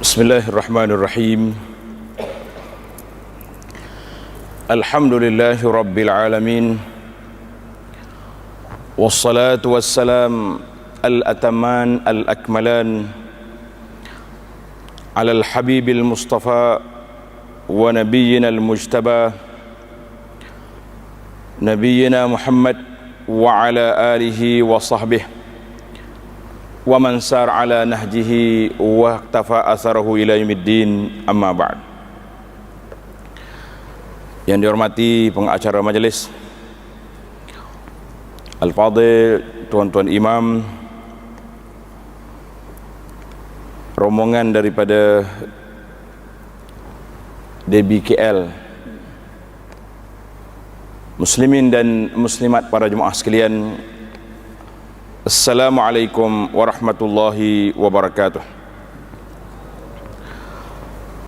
Bismillahirrahmanirrahim. Alhamdulillahi rabbil alamin. Wassalatu wassalam al-ataman al-akmalan ala al-habibil mustafa wa nabiyyina al-mujtaba nabiyyina Muhammad wa ala alihi wa sahbihi wa man sar ala nahjihi wa iktafa asarahu ila yaumiddin, amma ba'd. Yang dihormati pengacara majelis, Al-Fadhil, tuan-tuan imam, rombongan daripada DBKL, muslimin dan muslimat, para jemaah sekalian, Assalamualaikum warahmatullahi wabarakatuh.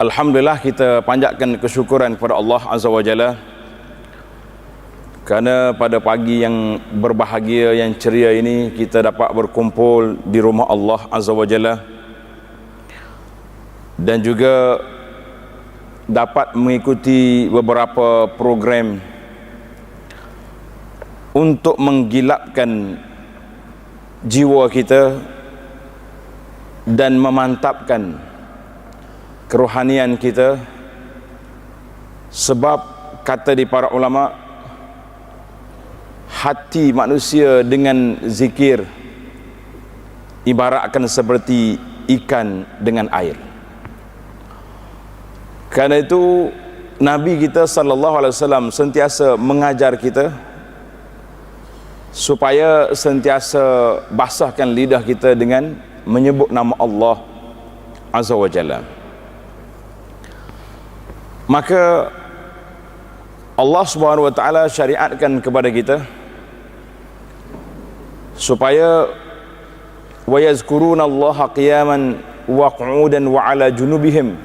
Alhamdulillah, kita panjatkan kesyukuran kepada Allah Azza wa Jalla kerana pada pagi yang berbahagia, yang ceria ini, kita dapat berkumpul di rumah Allah Azza wa Jalla dan juga dapat mengikuti beberapa program untuk menggilapkan jiwa kita dan memantapkan kerohanian kita. Sebab kata di para ulama, hati manusia dengan zikir ibaratkan seperti ikan dengan air. Karena itu Nabi kita sallallahu alaihi wasallam sentiasa mengajar kita supaya sentiasa basahkan lidah kita dengan menyebut nama Allah Azza wa Jalla. Maka Allah Subhanahu wa taala syariatkan kepada kita supaya wa yazkuruna Allah qiyaman wa qu'udan wa ala junubihim.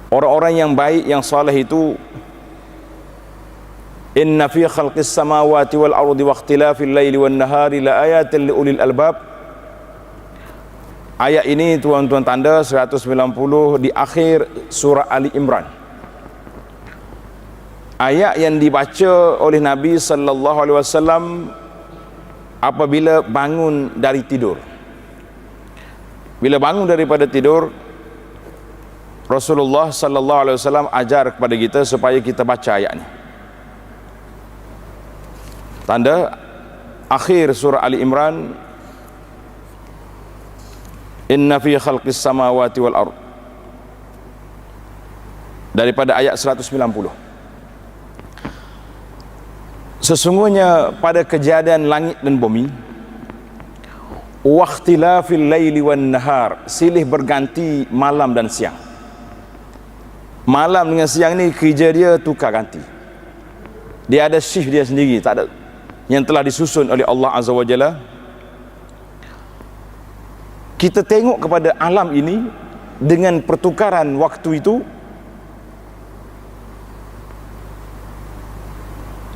Orang-orang yang baik, yang saleh itu, inna fi khalqis samawati wal ardi wa ikhtilafil laili wan nahari la ayatin li ulil albab. Ayat ini tuan-tuan tanda 190 di akhir surah Ali Imran. Ayat yang dibaca oleh Nabi sallallahu alaihi wasallam apabila bangun dari tidur. Bila bangun daripada tidur, Rasulullah sallallahu alaihi wasallam ajar kepada kita supaya kita baca ayat ini. Tanda akhir surah Ali Imran, inna fi khalqis samawati wal ard, daripada ayat 190. Sesungguhnya pada kejadian langit dan bumi, wa ikhtilafil laili wan nahar, silih berganti malam dan siang. Malam dengan siang ni kerja dia tukar ganti. Dia ada shift dia sendiri, tak ada yang telah disusun oleh Allah Azza wa Jalla. Kita tengok kepada alam ini dengan pertukaran waktu itu,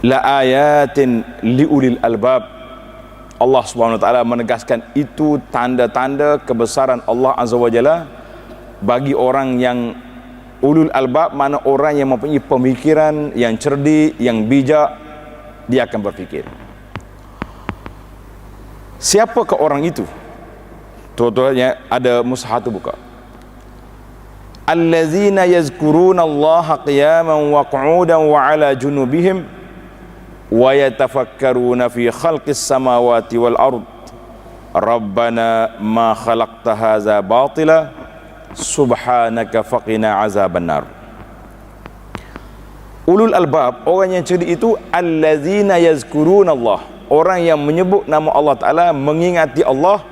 la ayatin liulil albab. Allah Subhanahu wa taala menegaskan itu tanda-tanda kebesaran Allah Azza wa Jalla bagi orang yang ulul albab, mana orang yang mempunyai pemikiran yang cerdik, yang bijak, dia akan berfikir. Siapakah orang itu? Tuan-tuan, ada mushaf tu buka. Allazina yazkuruna Allah qiyaman wa qu'udan wa ala junubihim wa yatafakkaruna fi khalqis samawati wal ard. Rabbana ma khalaqta hadza batila subhanaka faqina azaban nar. Ulul albab, orang yang cerdik itu, allazina yazkuruna Allah, orang yang menyebut nama Allah Ta'ala, mengingati Allah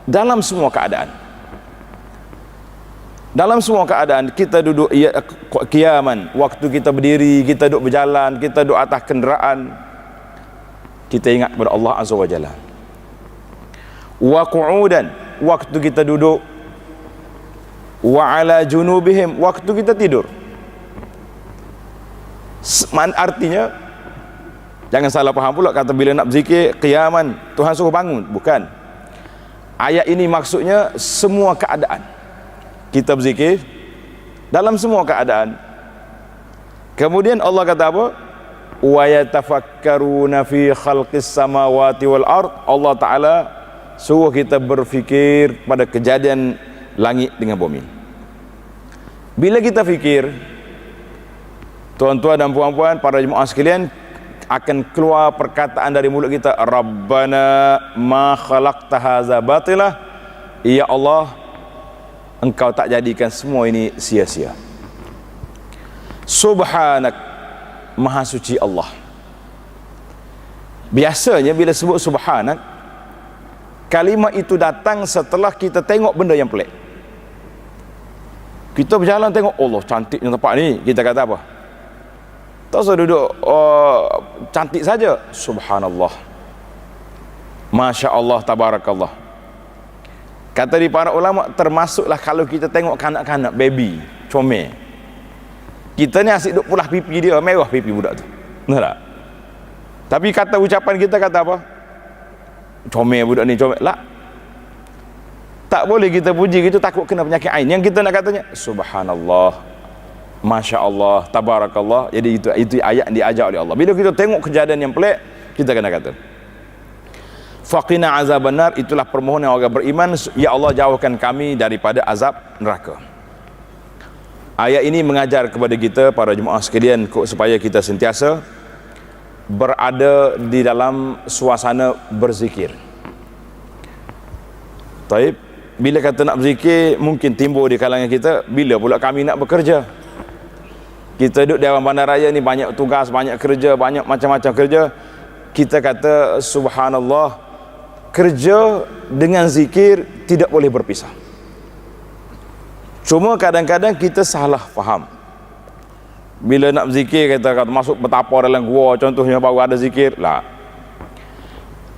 dalam semua keadaan. Dalam semua keadaan, kita duduk qiyaman, waktu kita berdiri, kita duduk berjalan, kita duduk atas kenderaan, kita ingat kepada Allah Azza wa Jalla. Wa qu'udan, waktu kita duduk, wa ala junubihim, waktu kita tidur. Artinya, jangan salah faham pula kata bila nak berzikir qiyaman Tuhan suruh bangun, bukan. Ayat ini maksudnya semua keadaan kita berzikir, dalam semua keadaan. Kemudian Allah kata apa? Wa yatafakkaruna fi khalqis samawati wal ard. Allah Ta'ala suruh kita berfikir pada kejadian langit dengan bumi. Bila kita fikir, tuan-tuan dan puan-puan, para jemaah sekalian, akan keluar perkataan dari mulut kita, Rabbana ma khalaqta hadza batilah. Ya Allah, Engkau tak jadikan semua ini sia-sia. Subhanak, Maha suci Allah. Biasanya bila sebut subhanak, kalimat itu datang setelah kita tengok benda yang pelik. Kita berjalan tengok, Allah cantiknya tempat ni, kita kata apa? Tak usah duduk cantik saja, subhanallah, masya Allah, tabarakallah. Kata di para ulama, termasuklah kalau kita tengok kanak-kanak, baby, comel, kita ni asyik duduk pulah pipi dia, mewah pipi budak tu, benar tak? Tapi kata ucapan kita kata apa? Comel budak ni, comel lah. Tak boleh kita puji gitu, takut kena penyakit ain. Yang kita nak katanya subhanallah, masya Allah, tabarakallah. Jadi itu ayat yang diajar oleh Allah. Bila kita tengok kejadian yang pelik, kita kena kata faqina azabannar. Itulah permohonan orang beriman, ya Allah jauhkan kami daripada azab neraka. Ayat ini mengajar kepada kita para jemaah sekalian supaya kita sentiasa berada di dalam suasana berzikir. Taib, bila kata nak berzikir, mungkin timbul di kalangan kita, bila pula kami nak bekerja? Kita duduk di bandaraya raya ni, banyak tugas, banyak kerja, banyak macam-macam kerja. Kita kata subhanallah, kerja dengan zikir tidak boleh berpisah. Cuma kadang-kadang kita salah faham. Bila nak berzikir, kita kata masuk bertapa dalam gua contohnya, baru ada zikir lah.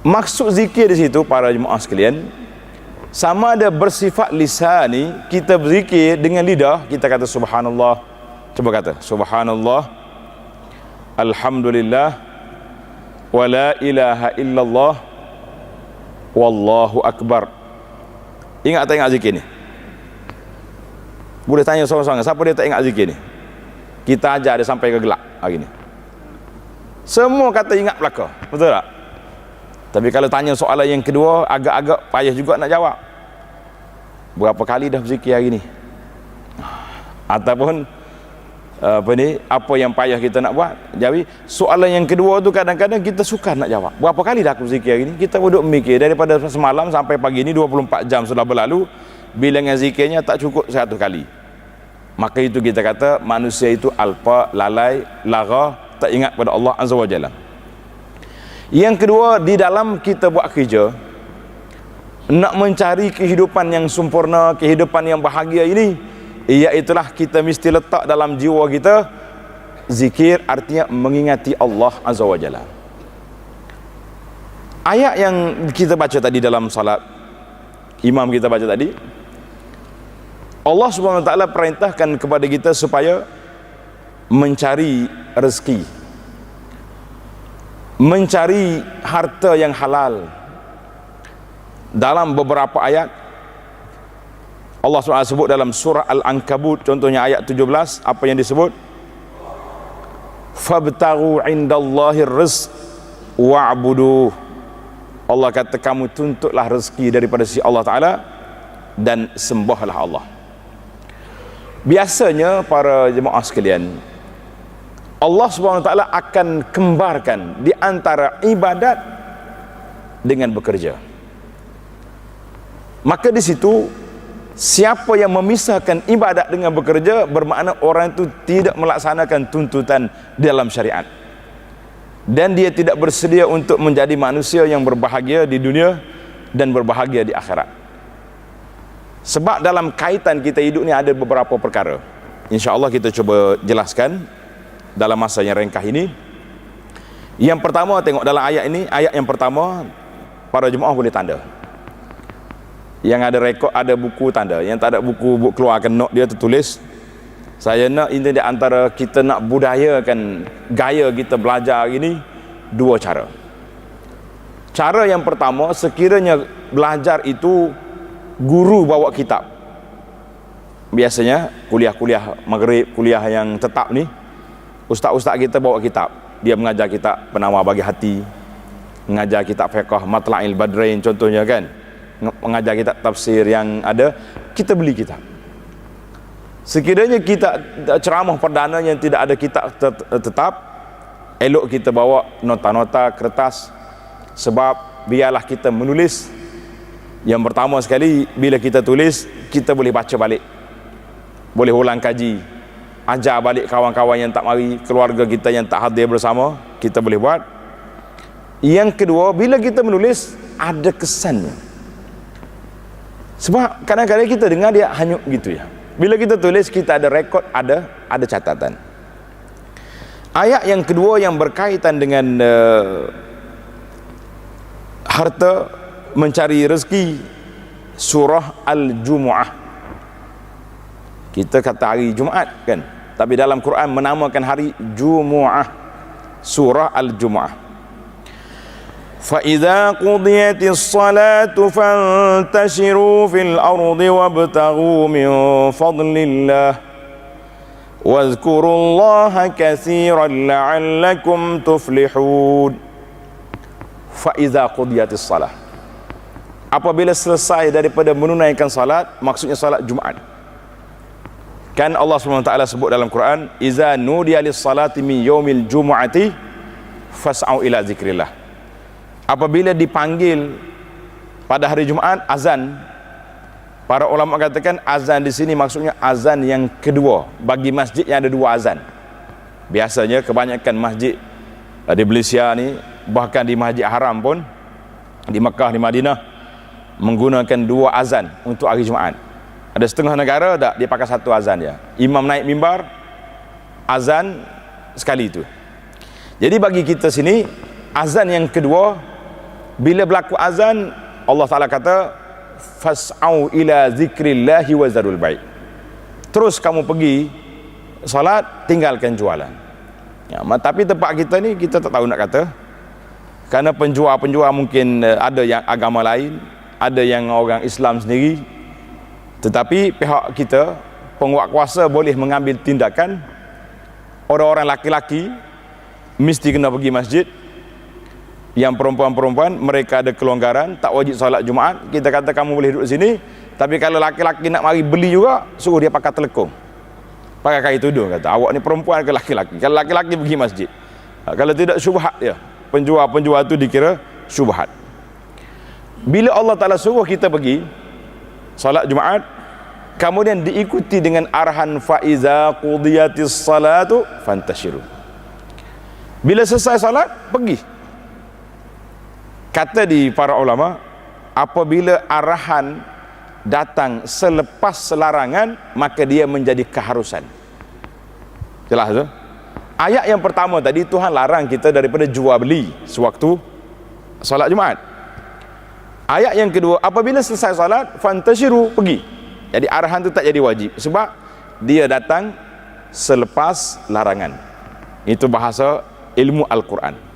Maksud zikir di situ para jemaah sekalian, sama ada bersifat lisani, kita berzikir dengan lidah, kita kata subhanallah. Cuba kata subhanallah, alhamdulillah, wa la ilaha illallah, wallahu akbar. Ingat tak ingat zikir ni? Boleh tanya seorang-seorang, siapa dia tak ingat zikir ni? Kita ajar dia sampai ke gelak hari ni. Semua kata ingat belaka, betul tak? Tapi kalau tanya soalan yang kedua, agak-agak payah juga nak jawab. Berapa kali dah berzikir hari ni? Ataupun apa yang payah kita nak buat? Jadi soalan yang kedua tu kadang-kadang kita sukar nak jawab. Berapa kali dah aku berzikir hari ni? Kita duduk memikir daripada semalam sampai pagi ni, 24 jam sudah berlalu, bilangan zikirnya tak cukup 100 kali. Maka itu kita kata manusia itu alpa, lalai, lara, tak ingat pada Allah Azza wa Jalla. Yang kedua, di dalam kita buat kerja, nak mencari kehidupan yang sempurna, kehidupan yang bahagia ini, iaitulah kita mesti letak dalam jiwa kita zikir, artinya mengingati Allah Azza wa Jalla. Ayat yang kita baca tadi dalam salat, imam kita baca tadi, Allah Subhanahu wa taala perintahkan kepada kita supaya mencari rezeki, mencari harta yang halal. Dalam beberapa ayat Allah SWT sebut dalam surah Al-Ankabut, contohnya ayat 17, apa yang disebut? Fabtaghu indallahi rizq wa'buduh. Allah kata kamu tuntutlah rezeki daripada sisi Allah Ta'ala dan sembahlah Allah. Biasanya para jemaah sekalian, Allah SWT akan kembarkan di antara ibadat dengan bekerja. Maka di situ, siapa yang memisahkan ibadat dengan bekerja, bermakna orang itu tidak melaksanakan tuntutan dalam syariat, dan dia tidak bersedia untuk menjadi manusia yang berbahagia di dunia dan berbahagia di akhirat. Sebab dalam kaitan kita hidup ni ada beberapa perkara. InsyaAllah kita cuba jelaskan dalam masa yang ringkas ini. Yang pertama, tengok dalam ayat ini, ayat yang pertama, para jemaah boleh tanda. Yang ada rekod, ada buku tanda. Yang tak ada buku keluarkan note dia tertulis. Saya nak ini di antara kita nak budayakan gaya kita belajar hari ini, dua cara. Cara yang pertama, sekiranya belajar itu guru bawa kitab. Biasanya kuliah-kuliah maghrib, kuliah yang tetap ni, ustaz-ustaz kita bawa kitab. Dia mengajar kita penawar bagi hati, mengajar kitab fiqh Matla'il Badrain contohnya kan, mengajar kitab tafsir yang ada, kita beli kitab. Sekiranya kita ceramah perdana yang tidak ada kitab tetap, elok kita bawa nota-nota kertas, sebab biarlah kita menulis. Yang pertama sekali, bila kita tulis, kita boleh baca balik, boleh ulang kaji, ajar balik kawan-kawan yang tak mari, keluarga kita yang tak hadir bersama, kita boleh buat. Yang kedua, bila kita menulis, ada kesannya. Sebab kadang-kadang kita dengar dia hanyut gitu ya. Bila kita tulis, kita ada rekod, ada catatan. Ayat yang kedua yang berkaitan dengan harta, mencari rezeki, surah Al-Jumu'ah. Kita kata hari Jumaat kan, tapi dalam Quran menamakan hari Jumu'ah, surah Al-Jumu'ah. فَإِذَا قُضِيَتِ الصَّلَاةُ فَانْتَشِرُوا فِي الْأَرْضِ وَابْتَغُوا مِنْ فَضْلِ اللَّهِ وَاذْكُرُوا اللَّهَ كَثِيرًا لَعَلَّكُمْ تُفْلِحُونَ. فَإِذَا قُضِيَتِ الصَّلَاةُ, apabila selesai daripada menunaikan salat, maksudnya salat Jumaat. Kan Allah SWT sebut dalam Quran, iza nudiya lis-salati min yaumil jumu'ati fas'au ila zikrillah. Apabila dipanggil pada hari Jumaat, azan. Para ulama katakan azan di sini maksudnya azan yang kedua bagi masjid yang ada dua azan. Biasanya kebanyakan masjid di Malaysia ni, bahkan di Masjid Haram pun, di Mekah, di Madinah, menggunakan dua azan untuk hari Jumaat. Ada setengah negara tak, dia pakai satu azan ya. Imam naik mimbar, azan sekali itu. Jadi bagi kita sini, azan yang kedua, bila berlaku azan, Allah Ta'ala kata, fas'au ila zikrillahi wa zarul bai'. Terus kamu pergi salat, tinggalkan jualan. Ya, tapi tempat kita ni, kita tak tahu nak kata. Kerana penjual-penjual mungkin ada yang agama lain, ada yang orang Islam sendiri. Tetapi pihak kita, penguatkuasa boleh mengambil tindakan. Orang-orang laki-laki mesti kena pergi masjid. Yang perempuan-perempuan, mereka ada kelonggaran, tak wajib solat Jumaat. Kita kata kamu boleh duduk sini. Tapi kalau laki-laki nak mari beli juga, suruh dia pakai telekung, pakai kain tudung. Kata, awak ni perempuan ke laki-laki? Kalau laki-laki pergi masjid. Kalau tidak, syubhat dia. Penjual-penjual tu dikira syubhat. Bila Allah Ta'ala suruh kita pergi salat Jumaat, kemudian diikuti dengan arahan faiza qudiyatis salatu fantashiru. Bila selesai salat, pergi. Kata di para ulama, apabila arahan datang selepas larangan, maka dia menjadi keharusan. Jelas tu? Ayat yang pertama tadi, Tuhan larang kita daripada jual beli sewaktu salat Jumaat. Ayat yang kedua, apabila selesai salat, fantashiru, pergi. Jadi arahan itu tak jadi wajib, sebab dia datang selepas larangan. Itu bahasa ilmu Al-Quran.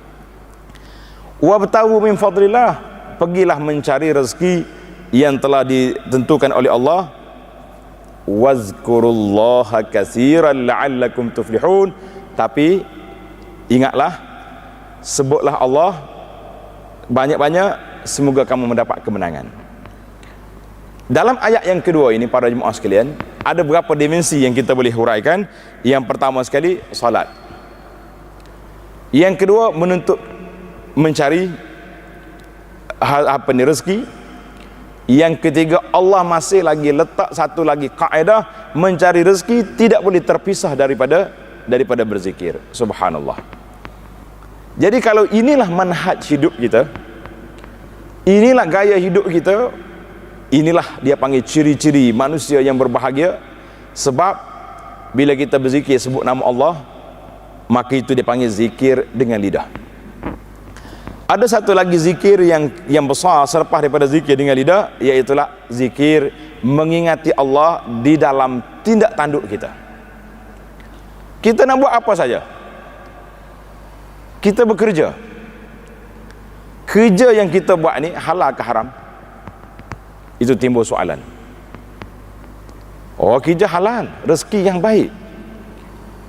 Wabtaghu min fadlillah, pergilah mencari rezeki yang telah ditentukan oleh Allah. Wazkurullaha katsiran la'allakum tuflihun. Tapi ingatlah, sebutlah Allah banyak-banyak, semoga kamu mendapat kemenangan. Dalam ayat yang kedua ini, para jemaah sekalian, ada beberapa dimensi yang kita boleh huraikan. Yang pertama sekali, salat. Yang kedua, mencari rezeki. Yang ketiga, Allah masih lagi letak satu lagi kaedah, mencari rezeki tidak boleh terpisah daripada berzikir. Subhanallah. Jadi kalau inilah manhaj hidup kita, inilah gaya hidup kita, inilah dia panggil ciri-ciri manusia yang berbahagia. Sebab bila kita berzikir sebut nama Allah, maka itu dipanggil zikir dengan lidah. Ada satu lagi zikir yang besar selepas daripada zikir dengan lidah, iaitulah zikir mengingati Allah di dalam tindak tanduk kita. Kita nak buat apa saja, kita bekerja, kerja yang kita buat ni halal ke haram? Itu timbul soalan. Oh, kerja halal, rezeki yang baik.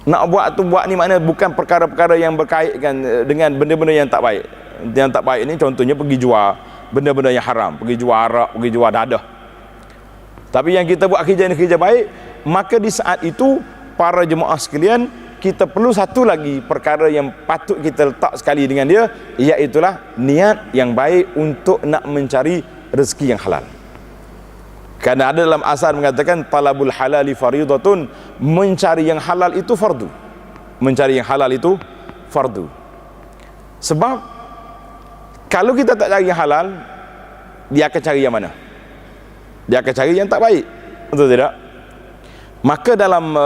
Nak buat tu buat ni makna bukan perkara-perkara yang berkaitan dengan benda-benda yang tak baik. Yang tak baik ni contohnya pergi jual benda-benda yang haram, pergi jual arak, pergi jual dadah. Tapi yang kita buat kerja ni kerja baik, maka di saat itu para jemaah sekalian, kita perlu satu lagi perkara yang patut kita letak sekali dengan dia, iaitulah niat yang baik untuk nak mencari rezeki yang halal. Kerana ada dalam asar mengatakan talabul halali faridatun, mencari yang halal itu fardu. Mencari yang halal itu fardu. Sebab kalau kita tak cari yang halal, dia akan cari yang mana? Dia akan cari yang tak baik. Betul tidak? Maka dalam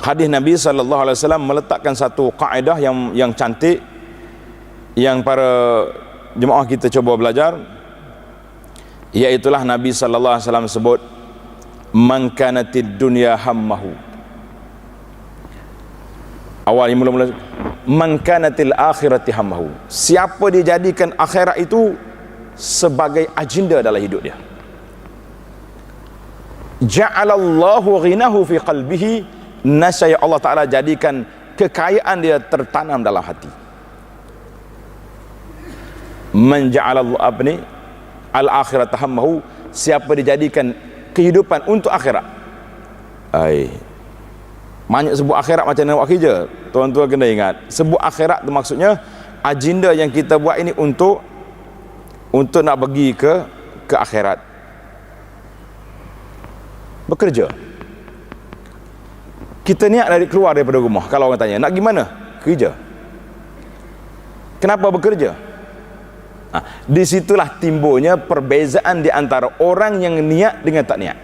hadis Nabi sallallahu alaihi wasallam meletakkan satu kaedah yang cantik, yang para jemaah kita cuba belajar, iaitulah Nabi sallallahu alaihi wasallam sebut, man kanatid dunya hammahu. Awal mula-mula, man kanatil akhirati hammahu. Siapa dia jadikan akhirat itu sebagai agenda dalam hidup dia, ja'alallahu ghinahu fi qalbihi, nasya Allah Ta'ala jadikan kekayaan dia tertanam dalam hati. Man ja'alallahu abni al-akhirat hammahu, siapa dijadikan kehidupan untuk akhirat. Banyak sebut akhirat macam nak buat kerja. Tuan-tuan kena ingat, sebut akhirat tu maksudnya agenda yang kita buat ini untuk nak pergi ke akhirat. Bekerja, kita niat dari keluar daripada rumah. Kalau orang tanya, nak gimana? Kerja. Kenapa bekerja? Di situlah timbulnya perbezaan di antara orang yang niat dengan tak niat.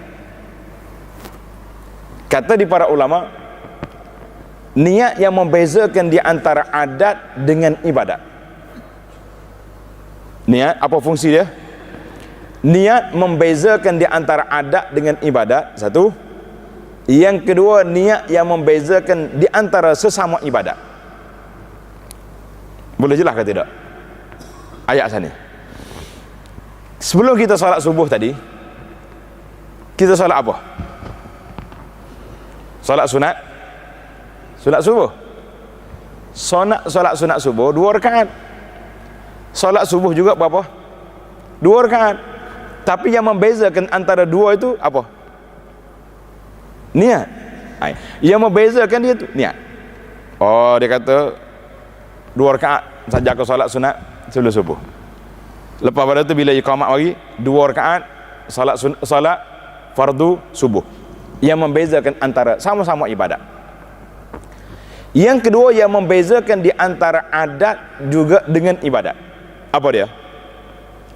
Kata di para ulama, niat yang membezakan di antara adat dengan ibadat. Niat, apa fungsi dia? Niat membezakan di antara adat dengan ibadat, satu. Yang kedua, niat yang membezakan di antara sesama ibadat. Boleh jelas ke tidak ayat sana? Sebelum kita solat subuh tadi, kita solat apa? Solat sunat, sunat subuh. Solat sunat subuh 2 rakaat. Solat subuh juga berapa? 2 rakaat. Tapi yang membezakan antara dua itu apa? Niat. Yang membezakan dia tu niat. Oh, dia kata 2 rakaat saja kau solat sunat sebelum subuh. Lepas pada tu bila iqamah lagi 2 rakaat solat fardu subuh. Yang membezakan antara sama-sama ibadat. Yang kedua yang membezakan di antara adat juga dengan ibadat. Apa dia?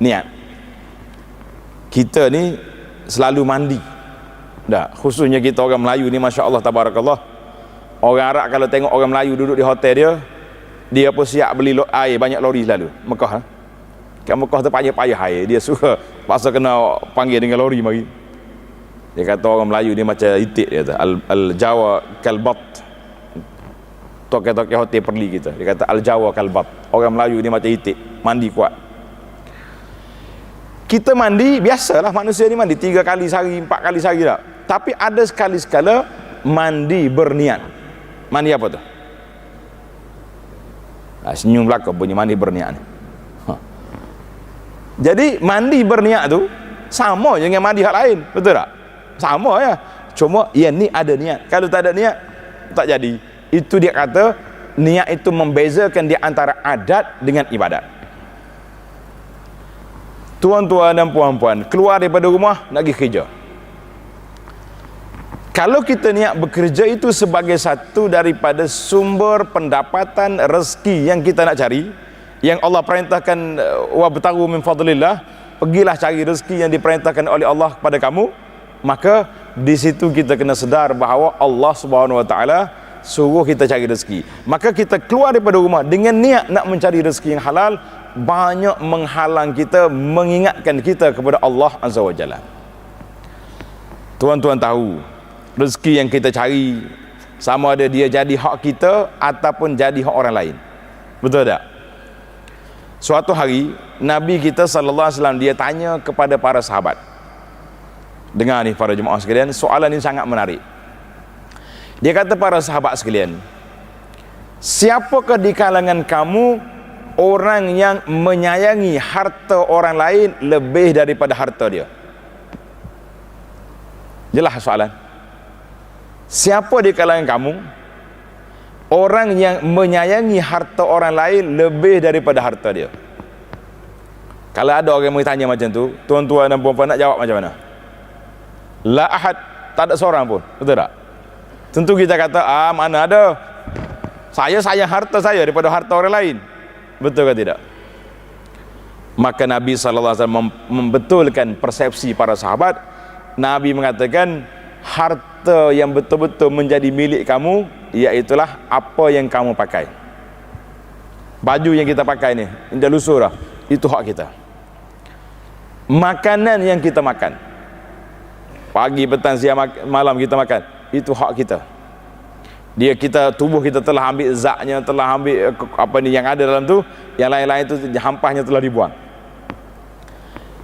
Niat. Kita ni selalu mandi. Dah, khususnya kita orang Melayu ni, masya-Allah tabarakallah. Orang Arab kalau tengok orang Melayu duduk di hotel dia pun siap beli air banyak lori selalu. Mekah kat Mekah tu payah-payah air, dia suka paksa kena panggil dengan lori mari. Dia kata orang Melayu ni macam itik, dia kata al-Jawa kalbat. Toke-toke hotel perli kita, dia kata al-Jawa kalbat. Orang Melayu ni macam itik, mandi kuat. Kita mandi biasalah, manusia ni mandi 3 kali sehari, 4 kali sehari tak. Tapi ada sekali-sekala mandi berniat. Mandi apa tu? Senyum belakang bunyi mandi berniat ni. Jadi mandi berniat tu sama je dengan mandi hak lain, betul tak? Sama ya. Cuma yang ni ada niat. Kalau tak ada niat tak jadi. Itu dia kata niat itu membezakan di antara adat dengan ibadat. Tuan-tuan dan puan-puan, keluar daripada rumah nak pergi kerja. Kalau kita niat bekerja itu sebagai satu daripada sumber pendapatan rezeki yang kita nak cari, yang Allah perintahkan, wabtaghu min fadlillah, pergilah cari rezeki yang diperintahkan oleh Allah kepada kamu, maka di situ kita kena sedar bahawa Allah Subhanahu wa taala suruh kita cari rezeki. Maka kita keluar daripada rumah dengan niat nak mencari rezeki yang halal, banyak menghalang kita, mengingatkan kita kepada Allah Azza wa Jalla. Tuan-tuan tahu, rezeki yang kita cari sama ada dia jadi hak kita ataupun jadi hak orang lain. Betul tak? Suatu hari Nabi kita sallallahu alaihi wasallam dia tanya kepada para sahabat. Dengar ni para jemaah sekalian, soalan ini sangat menarik. Dia kata, para sahabat sekalian, siapakah di kalangan kamu orang yang menyayangi harta orang lain lebih daripada harta dia? Jelas soalan. Siapa di kalangan kamu orang yang menyayangi harta orang lain lebih daripada harta dia? Kalau ada orang yang bertanya macam tu, tuan-tuan dan puan-puan nak jawab macam mana? La ahad, tak ada seorang pun, betul tak? Tentu kita kata, mana ada, saya sayang harta saya daripada harta orang lain. Betul ke tidak? Maka Nabi SAW membetulkan persepsi para sahabat. Nabi mengatakan, harta yang betul-betul menjadi milik kamu, iaitulah apa yang kamu pakai. Baju yang kita pakai ni, indah lusuh dah, itu hak kita. Makanan yang kita makan, pagi, petang, siang, malam kita makan, itu hak kita. Dia kita, tubuh kita telah ambil zatnya, telah ambil apa ni yang ada dalam tu, yang lain-lain tu hampahnya telah dibuang.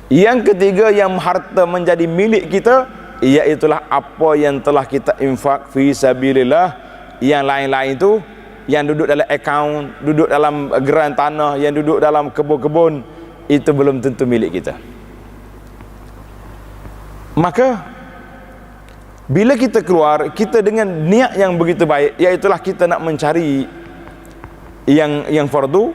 Yang ketiga yang harta menjadi milik kita, iaitulah apa yang telah kita infak fi sabilillah. Yang lain-lain tu yang duduk dalam akaun, duduk dalam geran tanah, yang duduk dalam kebun-kebun, itu belum tentu milik kita. Maka bila kita keluar, kita dengan niat yang begitu baik, iaitulah kita nak mencari yang fardu,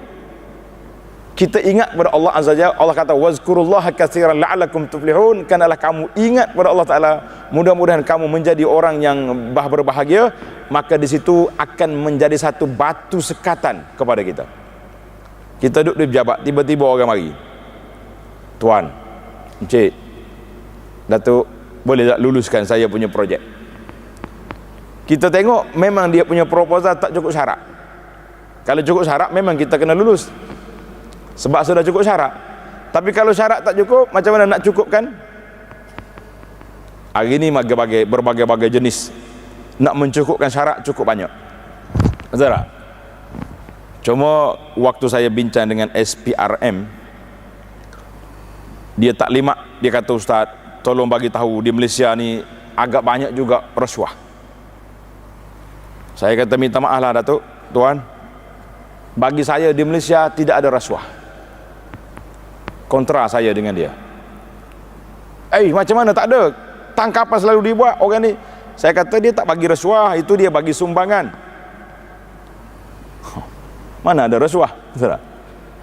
kita ingat kepada Allah Azza Jalla. Allah kata, wazkurullaha katsiran la'allakum tuflihun. Kanalah kamu ingat kepada Allah Ta'ala, mudah-mudahan kamu menjadi orang yang berbahagia. Maka di situ akan menjadi satu batu sekatan kepada kita. Kita duduk di pejabat, tiba-tiba orang mari, tuan, encik, Datuk, boleh tak luluskan saya punya projek? Kita tengok memang dia punya proposal tak cukup syarat. Kalau cukup syarat memang kita kena lulus, sebab sudah cukup syarat. Tapi kalau syarat tak cukup, macam mana nak cukupkan? Hari ini berbagai-bagai jenis nak mencukupkan syarat cukup banyak, betul tak? Cuma waktu saya bincang dengan SPRM, dia taklimat, dia kata, Ustaz, tolong bagi tahu di Malaysia ni agak banyak juga rasuah. Saya kata, minta maaf lah Datuk, tuan, bagi saya di Malaysia tidak ada rasuah. Kontra saya dengan dia. Macam mana tak ada? Tangkapan selalu dibuat orang ni. Saya kata, dia tak bagi rasuah, itu dia bagi sumbangan. Mana ada rasuah?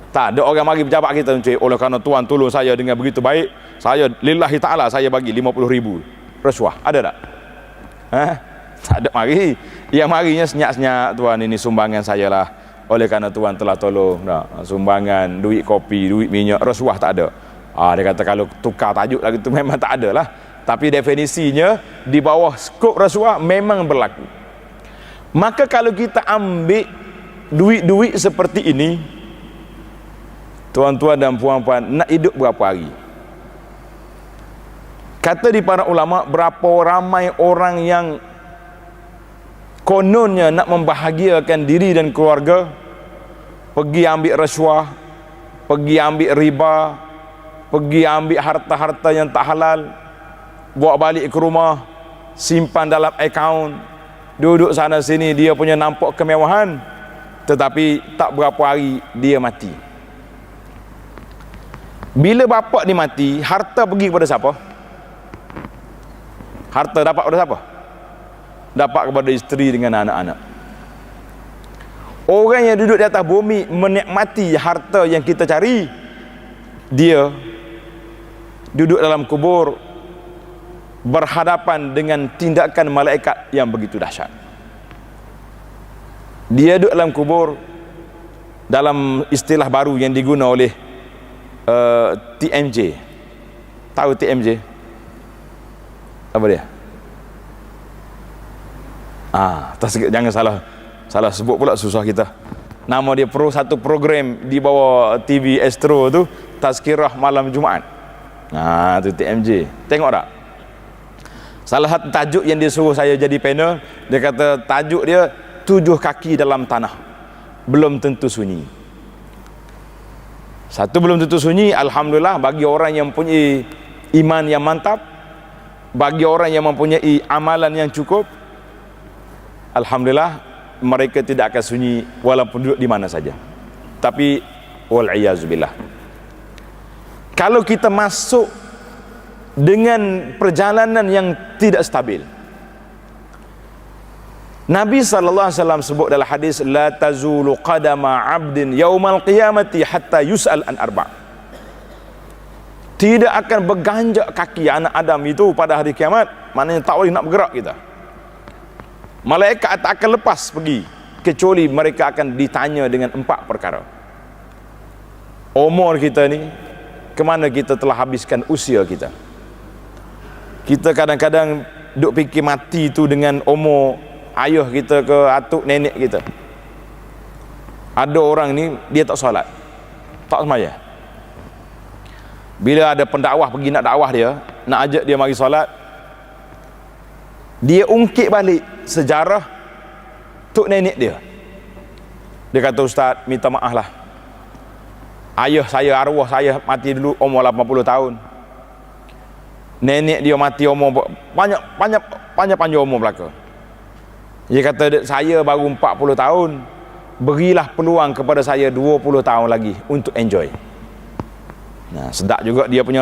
Tak ada orang mari pejabat kita, oleh kerana tuan tolong saya dengan begitu baik, saya lillahi ta'ala saya bagi 50,000 rasuah. Ada tak? Tak ada mari. Yang marinya senyap-senyap, tuan ini sumbangan saya lah, oleh kerana tuan telah tolong. Sumbangan, duit kopi, duit minyak, rasuah tak ada. Dia kata kalau tukar tajuk lagi tu memang tak ada lah. Tapi definisinya di bawah skop rasuah memang berlaku. Maka kalau kita ambil duit-duit seperti ini, tuan-tuan dan puan-puan, nak hidup berapa hari? Kata di para ulama, berapa ramai orang yang kononnya nak membahagiakan diri dan keluarga, pergi ambil rasuah, pergi ambil riba, pergi ambil harta-harta yang tak halal, bawa balik ke rumah, simpan dalam akaun, duduk sana sini, dia punya nampak kemewahan, tetapi tak berapa hari dia mati. Bila bapak ni mati, harta pergi kepada siapa? Harta dapat kepada siapa? Dapat kepada isteri dengan anak-anak. Orang yang duduk di atas bumi menikmati harta yang kita cari, dia duduk dalam kubur berhadapan dengan tindakan malaikat yang begitu dahsyat. Dia duduk dalam kubur, dalam istilah baru yang diguna oleh TMJ. Tahu TMJ? Apa dia? Jangan salah sebut pula, susah kita. Nama dia satu program di bawah TV Astro tu, Tazkirah Malam Jumaat. Tu TMJ. Tengok tak? Salah satu tajuk yang dia suruh saya jadi panel, dia kata tajuk dia 7 kaki dalam tanah belum tentu sunyi. Satu, belum tentu sunyi. Alhamdulillah, bagi orang yang mempunyai iman yang mantap, bagi orang yang mempunyai amalan yang cukup, alhamdulillah, mereka tidak akan sunyi walaupun duduk di mana saja. Tapi wal'iyazubillah, kalau kita masuk dengan perjalanan yang tidak stabil, Nabi SAW sebut dalam hadis, la tazulu qadama abdin yaumal qiyamati hatta yus'al an arba'. Tidak akan berganjak kaki anak Adam itu pada hari kiamat, maknanya tak boleh nak bergerak kita. Malaikat tak akan lepas pergi kecuali mereka akan ditanya dengan 4 perkara. Umur kita ni, kemana kita telah habiskan usia kita? Kita kadang-kadang duk fikir mati tu dengan umur ayah kita ke atuk nenek kita. Ada orang ni dia tak solat, tak sembahyang. Bila ada pendakwah pergi nak dakwah dia, nak ajak dia mari solat, dia ungkit balik sejarah tok nenek dia. Dia kata, ustaz, minta maaf lah, ayah saya, arwah saya mati dulu umur 80 tahun. Nenek dia mati umur panjang umur belaka. Dia kata, saya baru 40 tahun, berilah peluang kepada saya 20 tahun lagi untuk enjoy. Nah, sedap juga dia punya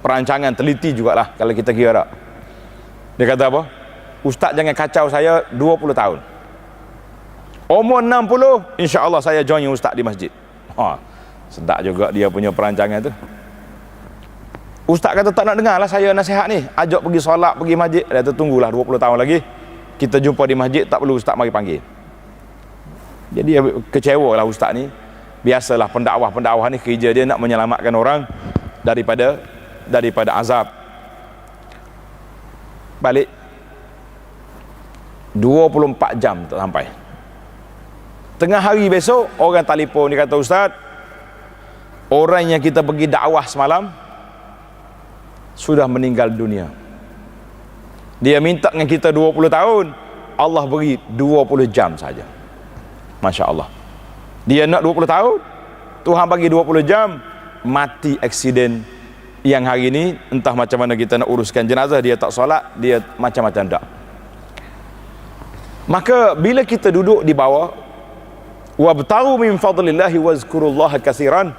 perancangan, teliti jugalah kalau kita kira. Dia kata apa? Ustaz, jangan kacau saya 20 tahun. Umur 60, insya-Allah saya join ustaz di masjid. Sedap juga dia punya perancangan tu. Ustaz kata, tak nak dengar lah saya nasihat ni, ajak pergi solat, pergi masjid. Dia kata, tunggulah 20 tahun lagi, kita jumpa di masjid, tak perlu ustaz mari panggil. Jadi dia kecewa lah ustaz ni. Biasalah pendakwah ni kerja dia nak menyelamatkan orang daripada azab. Balik 24 jam tak sampai. Tengah hari besok orang telefon, dia kata, ustaz, orang yang kita pergi dakwah semalam sudah meninggal dunia. Dia minta dengan kita 20 tahun, Allah beri 20 jam saja. Masya Allah. Dia nak 20 tahun, Tuhan bagi 20 jam, mati aksiden. Yang hari ini entah macam mana kita nak uruskan jenazah, dia tak solat, dia macam-macam tak. Maka bila kita duduk di bawah, wabtaru min fadlillahi wazkurullaha katsiran,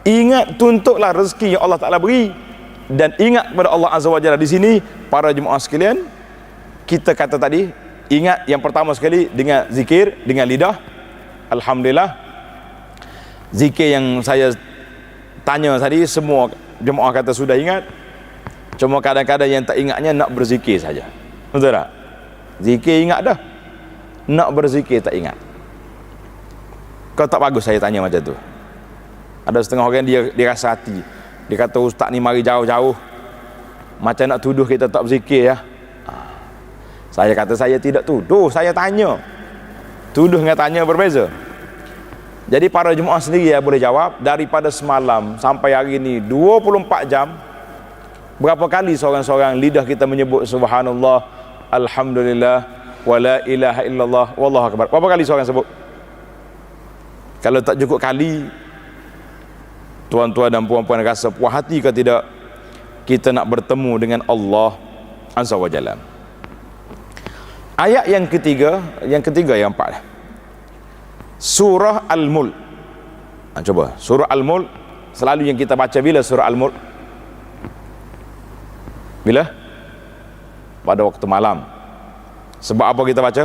ingat, tuntutlah rezeki yang Allah Taala beri, dan ingat kepada Allah Azza wa Jalla. Di sini para jemaah sekalian, kita kata tadi, ingat yang pertama sekali dengan zikir, dengan lidah. Alhamdulillah, zikir yang saya tanya tadi semua jemaah kata sudah ingat. Cuma kadang-kadang yang tak ingatnya nak berzikir saja. Betul tak? Zikir ingat dah, nak berzikir tak ingat. Kau tak bagus saya tanya macam tu. Ada setengah orang dia rasa hati, dia kata, ustaz ni mari jauh-jauh, macam nak tuduh kita tak berzikir ya. Saya kata, saya tidak tuduh, saya tanya. Tuduh dengan tanya berbeza. Jadi para jemaah sendiri ya boleh jawab, daripada semalam sampai hari ini 24 jam, berapa kali seorang-seorang lidah kita menyebut subhanallah, alhamdulillah, wala ilaha illallah, wallahu akbar? Berapa kali seorang sebut? Kalau tak cukup kali, tuan-tuan dan puan-puan rasa puas hati ke tidak kita nak bertemu dengan Allah Azza wa Jalla? Ayat yang ketiga, yang empat, surah Al-Mulk. Coba surah Al-Mulk, selalu yang kita baca bila surah Al-Mulk? Bila? Pada waktu malam. Sebab apa kita baca?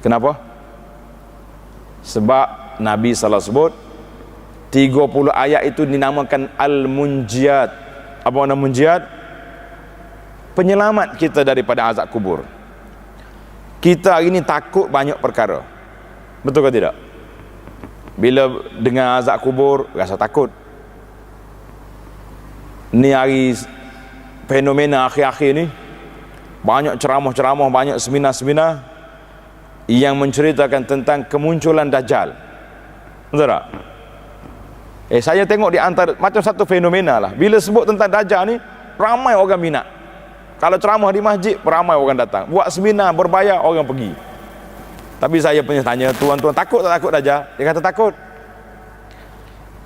Kenapa? Sebab Nabi SAW sebut 30 ayat itu dinamakan Al-Munjiyat. Apa makna Munjiyat? Penyelamat kita daripada azab kubur. Kita hari ini takut banyak perkara, betul ke tidak? Bila dengar azab kubur rasa takut. Ni hari fenomena akhir-akhir ni, banyak ceramah-ceramah, banyak seminar-seminar yang menceritakan tentang kemunculan Dajjal. Betul tak? Saya tengok di antara macam satu fenomena lah, bila sebut tentang Dajjal ni, ramai orang minat. Kalau ceramah di masjid, ramai orang datang. Buat seminar berbayar, orang pergi. Tapi saya punya tanya, tuan-tuan takut tak takut Dajjal? Dia kata takut.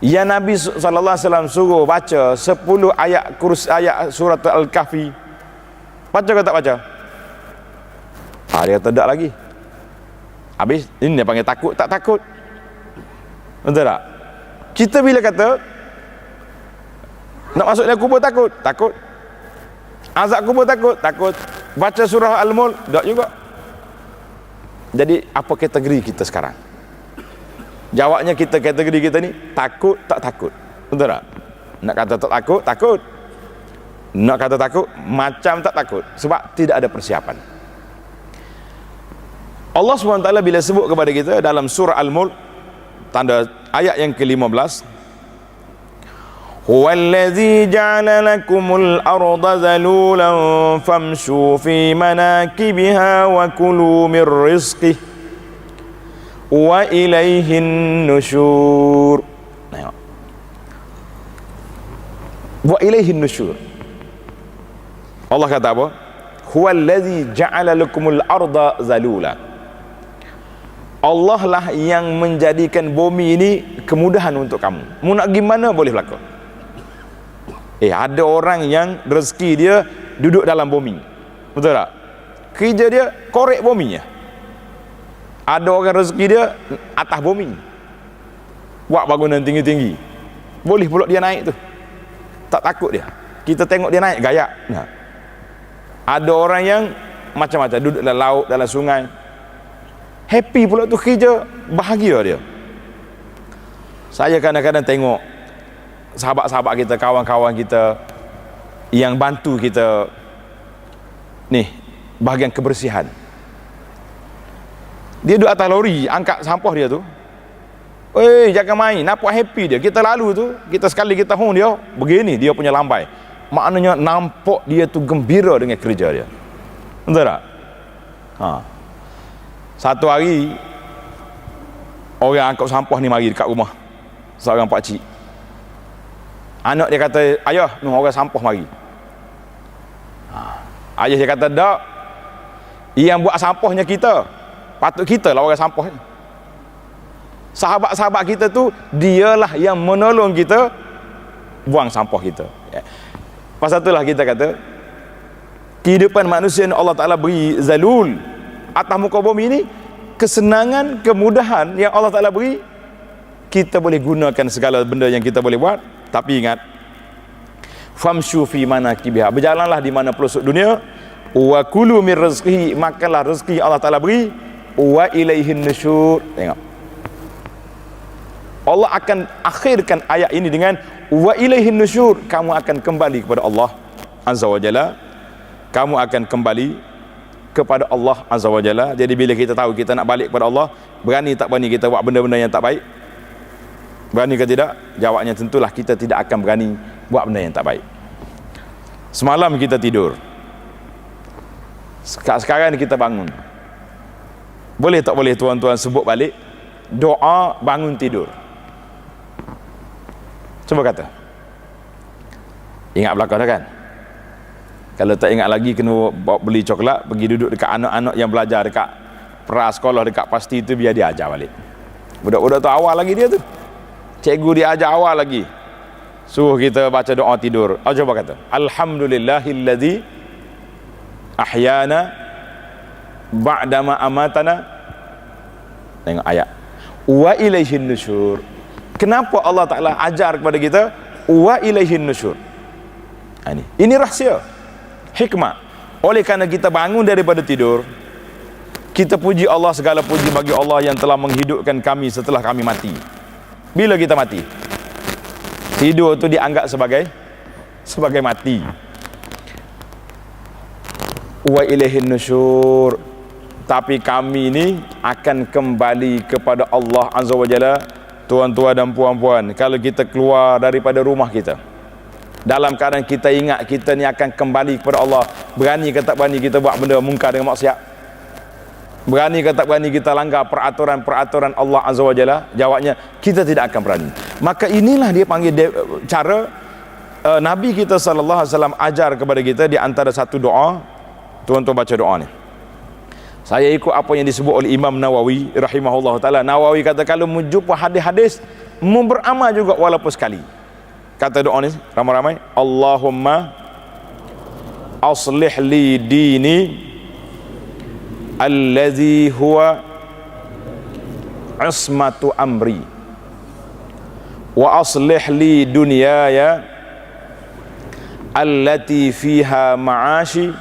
yang Nabi sallallahu alaihi wasallam suruh baca 10 ayat surat Al-Kahfi, baca ke tak baca? Dia kata tak lagi. Habis ini dia panggil takut tak takut. Betul tak? Kita bila kata nak masuk dalam kubur takut, takut. Azab kubur takut, takut. Baca surah Al-Mulk tak juga. Jadi apa kategori kita sekarang? Jawabnya kita, kategori kita ni takut tak takut. Betul tak? Nak kata tak takut, takut. Nak kata takut, macam tak takut. Sebab tidak ada persiapan. Allah SWT bila sebut kepada kita dalam surah Al-Mulk, tanda ayat yang ke-15, huwallazi ja'ala lakumul arda zalulan famshu fi manakibiha wa kulu min rizqih wa ilaihin nusyur. Tengok, wa ilaihin nusyur. Allah kata apa? Huwallazi ja'ala lakumul arda zalula. Allah lah yang menjadikan bumi ini kemudahan untuk kamu. Mu nak gimana boleh berlaku. Ada orang yang rezeki dia duduk dalam bumi. Betul tak? Kerja dia korek buminya. Ada orang rezeki dia atas bumi, buat bangunan tinggi-tinggi. Boleh pula dia naik tu, tak takut dia. Kita tengok dia naik gaya. Ada orang yang macam-macam, duduk dalam laut, dalam sungai. Happy pula tu kerja, bahagia dia. Saya kadang-kadang tengok sahabat-sahabat kita, kawan-kawan kita yang bantu kita ni bahagian kebersihan. Dia duduk atas lori, angkat sampah dia tu. Jangan main, nampak happy dia. Kita lalu tu, kita sekali kita hong dia, begini dia punya lambai. Maknanya nampak dia tu gembira dengan kerja dia. Betul tak? Satu hari orang angkat sampah ni mari dekat rumah seorang pakcik. Anak dia kata, ayah, ni orang sampah mari. Ayah dia kata, tak, yang buat sampahnya kita, patut kita lah orang sampah ni. Sahabat-sahabat kita tu, dialah yang menolong kita buang sampah kita. Pasal itulah kita kata, kehidupan manusia yang Allah Ta'ala beri zalul atas muka bumi ini, kesenangan, kemudahan yang Allah Ta'ala beri, kita boleh gunakan segala benda yang kita boleh buat. Tapi ingat, famshu fi manakibiha, berjalanlah di mana pelosok dunia, wa kulu min rizqihi, makanlah rezeki Allah Ta'ala beri, wa ilaihin nusyur. Tengok, Allah akan akhirkan ayat ini dengan wa ilaihin nusyur. Kamu akan kembali kepada Allah Azza wa Jalla. Kamu akan kembali kepada Allah Azza wa Jalla. Jadi bila kita tahu kita nak balik kepada Allah, berani tak berani kita buat benda-benda yang tak baik? Berani ke tidak? Jawabnya tentulah kita tidak akan berani buat benda yang tak baik. Semalam kita tidur, sekarang kita bangun. Boleh tak boleh tuan-tuan sebut balik doa bangun tidur? Cuba kata. Ingat belakang dah kan? Kalau tak ingat lagi, kena bawa beli coklat, pergi duduk dekat anak-anak yang belajar dekat prasekolah, dekat pasti tu, biar dia ajar balik. Budak-budak tu awal lagi dia tu, cikgu dia ajar awal lagi, suruh kita baca doa tidur. Coba kata, alhamdulillahilladzi ahyana ba'dama amatana. Tengok ayat, wa ilaihin nusyur. Kenapa Allah Ta'ala ajar kepada kita wa ilaihin nusyur? Ini rahsia, hikmah. Oleh kerana kita bangun daripada tidur, kita puji Allah, segala puji bagi Allah yang telah menghidupkan kami setelah kami mati. Bila kita mati, tidur tu dianggap sebagai mati. Wa ilaihin nusyur. Tapi kami ni akan kembali kepada Allah Azza wa Jalla. Tuan-tuan dan puan-puan, kalau kita keluar daripada rumah kita dalam keadaan kita ingat kita ni akan kembali kepada Allah, berani ke tak berani kita buat benda mungkar dengan maksiat? Berani ke tak berani kita langgar peraturan-peraturan Allah Azza wa Jalla? Jawabnya, kita tidak akan berani. Maka inilah dia panggil cara Nabi kita sallallahu alaihi wasallam ajar kepada kita. Di antara satu doa, tuan-tuan baca doa ni, Saya ikut apa yang disebut oleh Imam Nawawi rahimahullah taala. Nawawi kata kalau menjumpa hadis-hadis beramal juga walaupun sekali. Kata doa ni ramai-ramai, Allahumma aslih li dini allazi huwa ismatu amri wa aslih li dunyaya allati fiha ma'ashi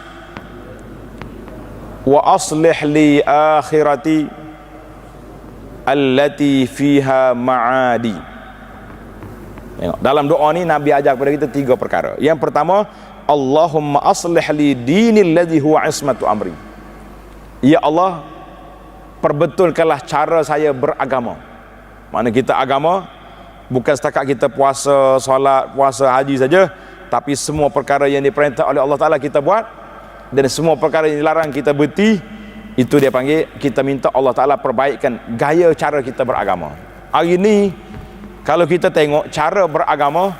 wa aslih li akhirati allati fiha ma'adi. Tengok, dalam doa ni Nabi ajar kepada kita 3 perkara. Yang pertama, Allahumma aslih li dinil ladzi huwa ismatu amri. Ya Allah, perbetulkanlah cara saya beragama. Mana kita agama bukan setakat kita puasa, solat, puasa, haji saja, tapi semua perkara yang diperintah oleh Allah Taala kita buat, dan semua perkara yang dilarang kita berhenti. Itu dia panggil, kita minta Allah Taala perbaikkan gaya cara kita beragama. Hari ni kalau kita tengok cara beragama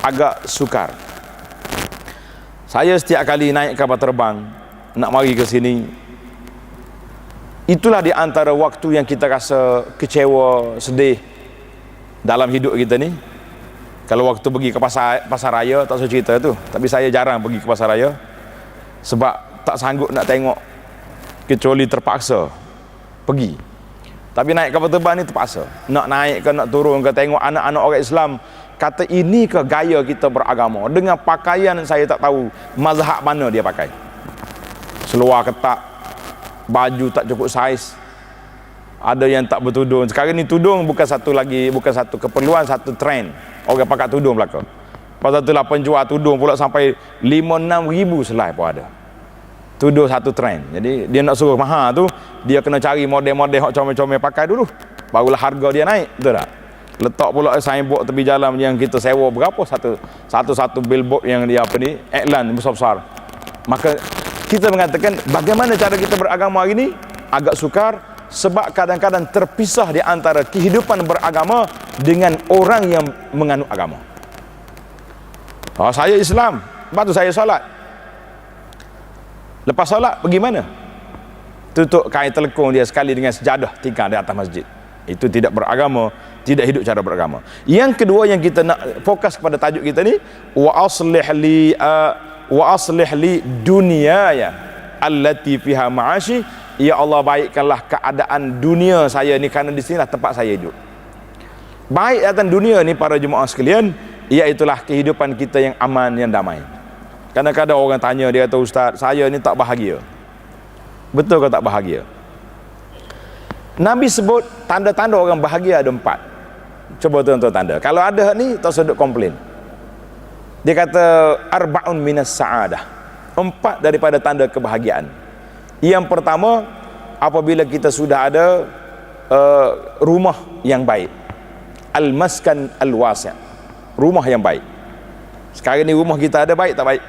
agak sukar. Saya setiap kali naik kapal terbang nak mari ke sini, itulah di antara waktu yang kita rasa kecewa, sedih dalam hidup kita ni. Kalau waktu pergi ke pasar raya, tak usah cerita tu. Tapi saya jarang pergi ke pasar raya sebab tak sanggup nak tengok, kecuali terpaksa pergi. Tapi naik kapal terbang ni terpaksa. Nak naik ke nak turun ke, tengok anak-anak orang Islam, kata ini ke gaya kita beragama. Dengan pakaian saya tak tahu mazhab mana dia pakai. Seluar ketat, baju tak cukup saiz, ada yang tak bertudung. Sekarang ni tudung bukan satu keperluan, satu trend. Orang pakai tudung belaka. Pasal itulah penjual tudung pula sampai 5-6 ribu selai pun ada. Tudung satu trend. Jadi dia nak suruh mahal tu, dia kena cari model-model hok comel-comel pakai dulu, barulah harga dia naik. Betul tak? Letak pula signboard tepi jalan yang kita sewa berapa, satu billboard yang dia apa ni, iklan besar-besar. Maka kita mengatakan bagaimana cara kita beragama hari ini agak sukar, sebab kadang-kadang terpisah di antara kehidupan beragama dengan orang yang menganut agama. Oh, saya Islam, lepas tu saya solat. Lepas solat pergi mana? Tutup kain telekung dia sekali dengan sejadah tinggal di atas masjid. Itu tidak beragama, tidak hidup cara beragama. Yang kedua yang kita nak fokus kepada tajuk kita ni, wa aslih li dunyaya allati fiha ma'ashi. Ya Allah, baikkanlah keadaan dunia saya ni, kerana di sinilah tempat saya hidup. Baik datang dunia ni para jemaah sekalian, iaitulah kehidupan kita yang aman, yang damai. Kadang-kadang orang tanya, dia kata, Ustaz, saya ni tak bahagia. Betul ke tak bahagia? Nabi sebut tanda-tanda orang bahagia ada 4. Cuba tuan-tuan tanda. Kalau ada ni, tak sedut komplain. Dia kata arba'un minas sa'adah, 4 daripada tanda kebahagiaan. Yang pertama, apabila kita sudah ada rumah yang baik, al-maskan al-wasi', rumah yang baik. Sekarang ni rumah kita ada baik tak baik?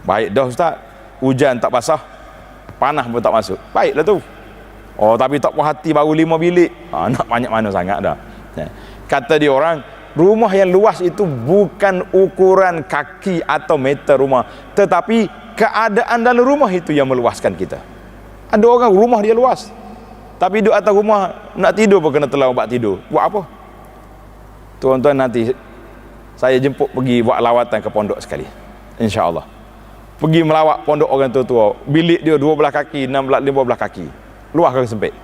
Baik dah Ustaz. Hujan tak basah, panas pun tak masuk, baiklah tu. Oh, tapi tak puas hati baru 5 bilik. Nak banyak mana sangat dah. Kata dia orang, rumah yang luas itu bukan ukuran kaki atau meter rumah, tetapi keadaan dalam rumah itu yang meluaskan kita. Ada orang rumah dia luas, tapi duduk atas rumah, nak tidur pun kena telah ubat tidur. Buat apa? Tuan-tuan, nanti saya jemput pergi buat lawatan ke pondok sekali, insya-Allah. Pergi melawat pondok orang tua-tua, bilik dia 12 kaki, 16-15 kaki, luas ke sempit.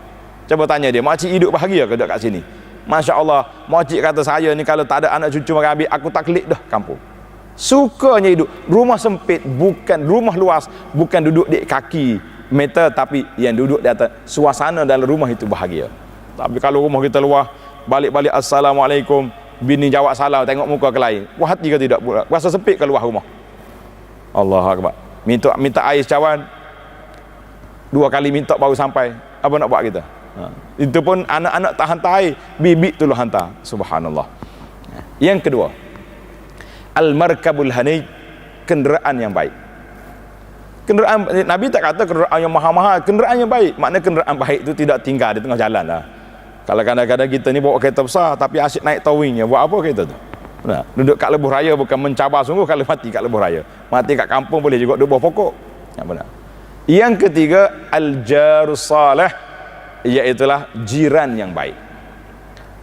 Cuba tanya dia, makcik hidup bahagia ke duduk kat sini? Masya Allah, makcik kata saya ni kalau tak ada anak cucu mari ambil, aku tak klik dah kampung. Sukanya hidup rumah sempit, bukan rumah luas, bukan duduk di kaki meter, tapi yang duduk di atas, suasana dalam rumah itu bahagia. Tapi kalau rumah kita luas, balik-balik assalamualaikum, bini jawab salam, tengok muka ke lain, puas hati ke tidak? Rasa sempit ke luas rumah? Allahu Akbar. Minta air cawan 2 kali minta baru sampai. Apa nak buat kita? Itu pun anak-anak tak hantar air, bibik tu lah hantar. Subhanallah. Yang kedua, al-markabul hanid, kenderaan yang baik. Kenderaan, Nabi tak kata kenderaan yang mahal-mahal, kenderaan yang baik. Maknanya kenderaan baik itu tidak tinggal di tengah jalan lah. Kalau kadang-kadang kita ni bawa kereta besar tapi asyik naik towingnya, buat apa kereta tu? Nah, duduk kat lebuh raya bukan mencabar sungguh kalau mati kat lebuh raya. Mati kat kampung boleh juga duduk bawah pokok. Ya, benar. Yang ketiga, al-jarus salih, iaitulah jiran yang baik.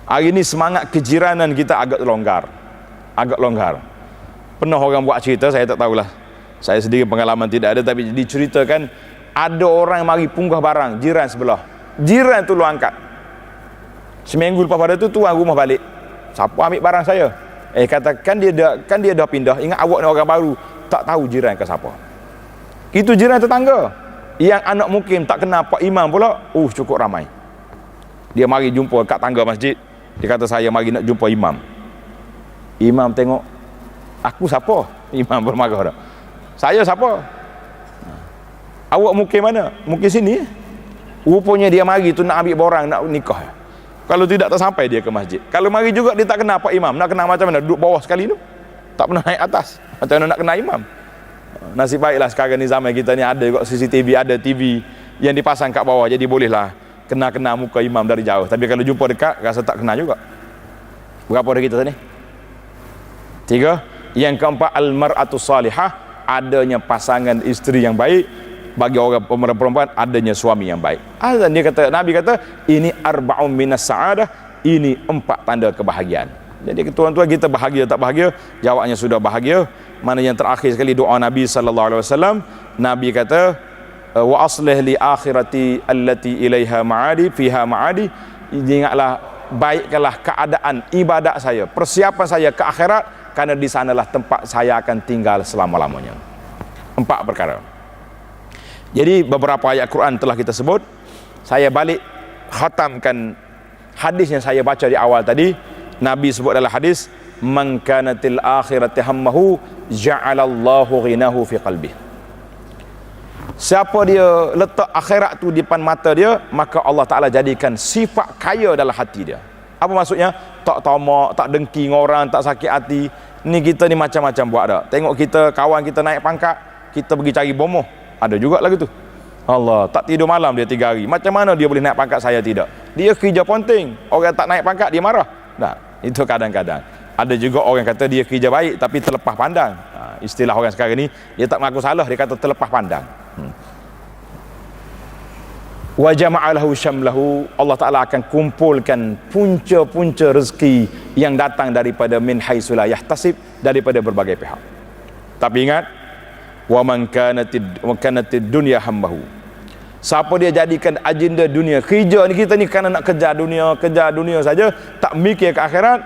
Hari ini semangat kejiranan kita agak longgar. Pernah orang buat cerita, saya tak tahulah, saya sendiri pengalaman tidak ada, tapi diceritakan ada orang mari punggah barang jiran sebelah, jiran tu lu angkat. Seminggu lepas pada tu tuan rumah balik, siapa ambil barang saya? Katakan dia dah pindah. Ingat awak ni orang baru, tak tahu jiran ke siapa. Itu jiran tetangga. Yang anak mukim tak kenal Pak Imam pula, cukup ramai. Dia mari jumpa kat tangga masjid. Dia kata, saya mari nak jumpa imam. Imam tengok, aku siapa? Imam bermarah dah. Saya siapa? Awak mukim mana? Mukim sini. Rupanya dia mari tu nak ambil borang, nak nikah. Kalau tidak, tak sampai dia ke masjid. Kalau mari juga dia tak kenal Pak Imam. Nak kenal macam mana? Duduk bawah sekali tu, tak pernah naik atas. Macam mana nak kenal imam? Nasib baiklah sekarang ni zaman kita ni ada juga CCTV, ada TV yang dipasang kat bawah, jadi bolehlah kenal muka imam dari jauh. Tapi kalau jumpa dekat, rasa tak kenal juga. Berapa ada kita tadi? 3. Yang keempat, al-mar'atu salihah, adanya pasangan isteri yang baik. Bagi orang perempuan, adanya suami yang baik. Dia kata, Nabi kata, ini arba'un minas sa'adah, ini 4 tanda kebahagiaan. Jadi tuan-tuan, kita bahagia tak bahagia? Jawabnya sudah bahagia. Mana yang terakhir sekali doa Nabi sallallahu alaihi wasallam, Nabi kata, wa aslih li akhirati allati ilaiha ma'adi fiha ma'adi, ingatlah baikkanlah keadaan ibadat saya, persiapan saya ke akhirat, karena di sanalah tempat saya akan tinggal selama-lamanya. 4 perkara. Jadi beberapa ayat Quran telah kita sebut. Saya balik khatamkan hadis yang saya baca di awal tadi. Nabi sebut dalam hadis, man kanatil akhirati hammahu ja'alallahu ghinahu fi qalbih. Siapa dia letak akhirat tu di depan mata dia, maka Allah Ta'ala jadikan sifat kaya dalam hati dia. Apa maksudnya? Tak tamak, tak dengki dengan orang, tak sakit hati. Ni kita ni macam-macam buat dah. Tengok kita, kawan kita naik pangkat, kita pergi cari bomoh, ada juga lagu tu. Allah, tak tidur malam dia 3 hari. Macam mana dia boleh naik pangkat, saya tidak? Dia kerja penting. Orang tak naik pangkat, dia marah. Nah, itu kadang-kadang. Ada juga orang kata dia kerja baik tapi terlepas pandang. Istilah orang sekarang ni, dia tak mengaku salah, dia kata terlepas pandang. Wa jama'alahu syamlahu, Allah Ta'ala akan kumpulkan punca-punca rezeki yang datang daripada min haitsu la yahtasib, daripada berbagai pihak. Tapi ingat, wa man kanatid dunya hammahu, siapa dia jadikan agenda dunia, kerja ni kita ni kerana nak kejar dunia saja, tak mikir ke akhirat,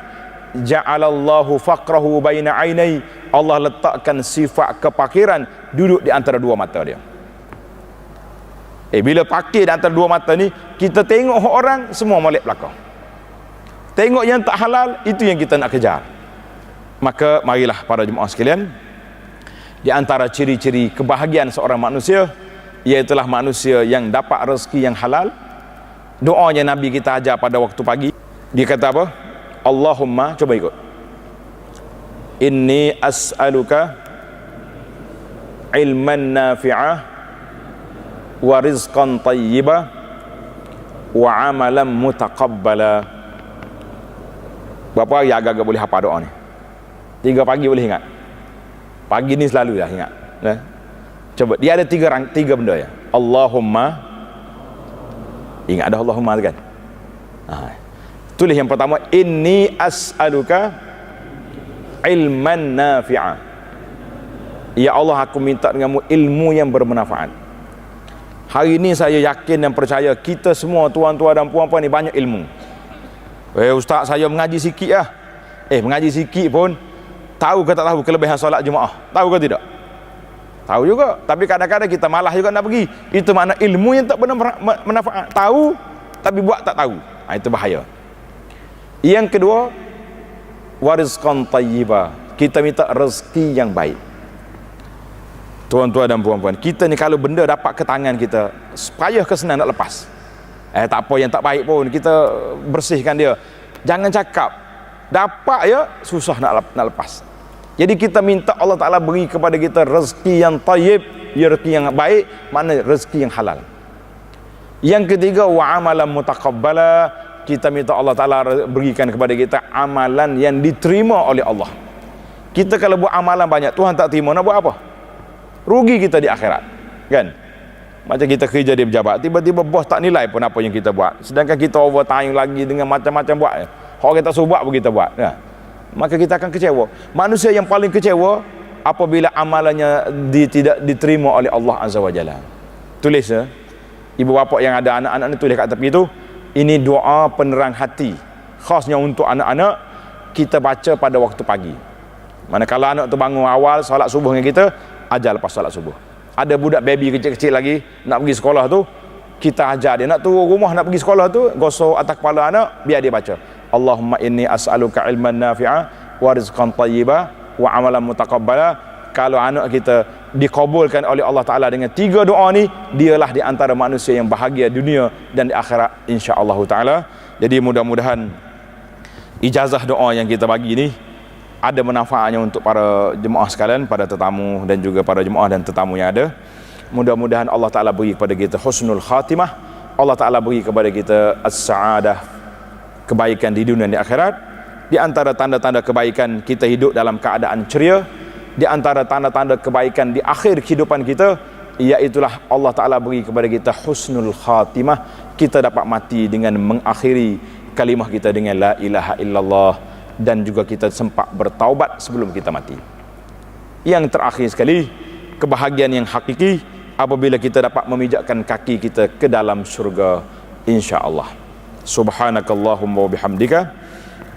ja'alallahu faqrahu baina ainai, Allah letakkan sifat kepakiran duduk di antara 2 mata dia. Bila pakir di antara 2 mata ni, kita tengok orang semua molek belakang, tengok yang tak halal, itu yang kita nak kejar. Maka marilah para jemaah sekalian, di antara ciri-ciri kebahagiaan seorang manusia, iaitulah manusia yang dapat rezeki yang halal. Doanya Nabi kita ajar pada waktu pagi, dia kata apa? Allahumma, coba ikut, inni as'aluka ilman nafi'ah wa rizqan tayyiba wa amalan mutaqabbala. Berapa hari agak-agak boleh hafal doa ni? 3 pagi boleh ingat? Pagi ni selalu dah ingat. Coba, dia ada 3 benda ya. Allahumma, ingat dah Allahumma kan? Tulis yang pertama, inni as'aluka ilman nafi'ah. Ya Allah, aku minta denganmu ilmu yang bermanfaat. Hari ini saya yakin dan percaya kita semua tuan-tuan dan puan-puan ni banyak ilmu. Ustaz, saya mengaji sikit lah. Mengaji sikit pun tahu ke tak tahu kelebihan solat Jumaat? Tahu ke tidak? Tahu juga. Tapi kadang-kadang kita malah juga nak pergi. Itu makna ilmu yang tak benar manfaat. Tahu tapi buat tak tahu. Itu bahaya. Yang kedua, warizqan tayyiba. Kita minta rezeki yang baik. Tuan-tuan dan puan-puan, kita ni kalau benda dapat ke tangan kita, payah ke senang nak lepas. Tak apa yang tak baik pun, kita bersihkan dia. Jangan cakap dapat ya, susah nak lepas. Jadi kita minta Allah Ta'ala beri kepada kita rezeki yang tayyib, rezeki yang baik, makna rezeki yang halal. Yang ketiga, wa amalan mutaqabbala, kita minta Allah Ta'ala berikan kepada kita amalan yang diterima oleh Allah. Kita kalau buat amalan banyak, Tuhan tak terima, nak buat apa? Rugi kita di akhirat, kan? Macam kita kerja di pejabat, tiba-tiba bos tak nilai pun apa yang kita buat, sedangkan kita overtime lagi dengan macam-macam buat. Orang kita suruh buat pun kita buat, ya. Maka kita akan kecewa. Manusia yang paling kecewa apabila amalannya tidak diterima oleh Allah Azza wa Jalla. Tulis ya, ibu bapa yang ada anak-anak ni, tulis kat tepi tu, ini doa penerang hati khasnya untuk anak-anak, kita baca pada waktu pagi. Manakala anak tu bangun awal solat subuh dengan kita, ajar lepas solat subuh. Ada budak baby kecil-kecil lagi nak pergi sekolah tu, kita ajar dia nak turun rumah nak pergi sekolah tu, gosok atas kepala anak, biar dia baca Allahumma inni as'aluka ilman nafi'a wa rizqan tayyiba wa amalan mutaqabbala. Kalau anak kita dikabulkan oleh Allah Ta'ala dengan 3 doa ni, dialah di antara manusia yang bahagia dunia dan di akhirat insya-Allah Ta'ala. Jadi mudah-mudahan ijazah doa yang kita bagi ni ada manfaatnya untuk para jemaah sekalian, pada tetamu dan juga para jemaah dan tetamu yang ada. Mudah-mudahan Allah Ta'ala beri kepada kita husnul khatimah, Allah Ta'ala beri kepada kita as-sa'adah, kebaikan di dunia dan di akhirat. Di antara tanda-tanda kebaikan kita hidup dalam keadaan ceria, di antara tanda-tanda kebaikan di akhir kehidupan kita, iaitulah Allah Ta'ala beri kepada kita husnul khatimah, kita dapat mati dengan mengakhiri kalimah kita dengan la ilaha illallah, dan juga kita sempat bertaubat sebelum kita mati. Yang terakhir sekali, kebahagiaan yang hakiki apabila kita dapat memijakkan kaki kita ke dalam syurga insya-Allah. Subhanakallahumma wa bihamdika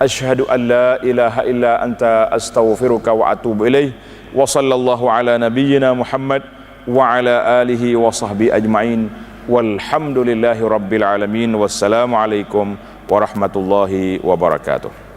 asyhadu an la ilaha illa anta astaghfiruka wa atubu ilaih. Wa sallallahu ala nabiyyina Muhammad wa ala alihi wa sahbihi ajma'in. Walhamdulillahi rabbil alamin. Wassalamu alaikum warahmatullahi wabarakatuh.